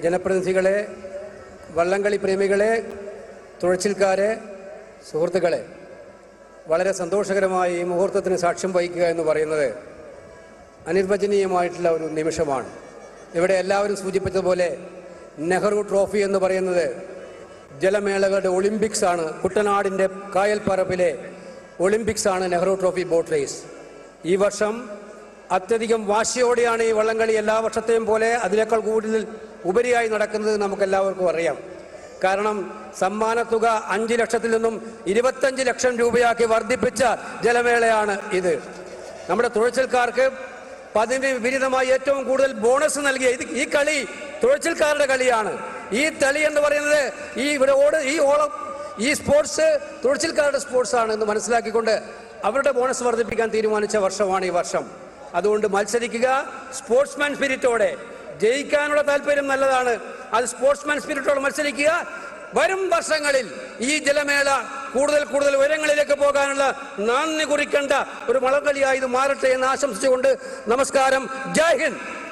ജനപ്രതിനിധികളെ, വള്ളംകളി പ്രേമികളെ, തുഴച്ചിൽക്കാരെ, സുഹൃത്തുക്കളെ, വളരെ സന്തോഷകരമായി ഈ മുഹൂർത്തത്തിന് സാക്ഷ്യം വഹിക്കുക എന്ന് പറയുന്നത് അനിർവചനീയമായിട്ടുള്ള ഒരു നിമിഷമാണ്. ഇവിടെ എല്ലാവരും സൂചിപ്പിച്ചതുപോലെ നെഹ്റു ട്രോഫി എന്ന് പറയുന്നത് ജലമേളകളുടെ ഒളിമ്പിക്സ് ആണ്. കുട്ടനാടിൻ്റെ കായൽപ്പരപ്പിലെ ഒളിമ്പിക്സ് ആണ് നെഹ്റു ട്രോഫി ബോട്ട് റേസ്. ഈ വർഷം അത്യധികം വാശിയോടെയാണ് ഈ വള്ളംകളി എല്ലാ വർഷത്തെയും പോലെ അതിനേക്കാൾ കൂടുതൽ ഉപരിയായി നടക്കുന്നത് നമുക്കെല്ലാവർക്കും അറിയാം. കാരണം സമ്മാനത്തുക 5 ലക്ഷത്തിൽ നിന്നും 25 ലക്ഷം രൂപയാക്കി വർദ്ധിപ്പിച്ച ജലമേളയാണ് ഇത്. നമ്മുടെ തുഴച്ചിൽക്കാർക്ക് അതിന് വിപരീതമായി ഏറ്റവും കൂടുതൽ ബോണസ് നൽകിയ ഈ കളി തുഴച്ചിൽക്കാരുടെ കളിയാണ്. ഈ കളി എന്ന് പറയുന്നത് ഈ സ്പോർട്സ് തുഴച്ചിൽക്കാരുടെ സ്പോർട്സ് ആണ് എന്ന് മനസ്സിലാക്കിക്കൊണ്ട് അവരുടെ ബോണസ് വർദ്ധിപ്പിക്കാൻ തീരുമാനിച്ച വർഷമാണ് ഈ വർഷം. അതുകൊണ്ട് മത്സരിക്കുക സ്പോർട്സ്മാൻ സ്പിരിറ്റോടെ. ജയിക്കാനുള്ള താല്പര്യം നല്ലതാണ്, അത് സ്പോർട്സ്മാൻ സ്പിരിറ്റോടെ മത്സരിക്കുക. വരും വർഷങ്ങളിൽ ഈ ജലമേള കൂടുതൽ ഉയരങ്ങളിലേക്ക് പോകാനുള്ള നാന്ദി കുറിക്കേണ്ട ഒരു വള്ളംകളിയായി ഇത് മാറട്ടെ എന്ന് ആശംസിച്ചുകൊണ്ട് നമസ്കാരം. ജയ് ഹിന്ദ്.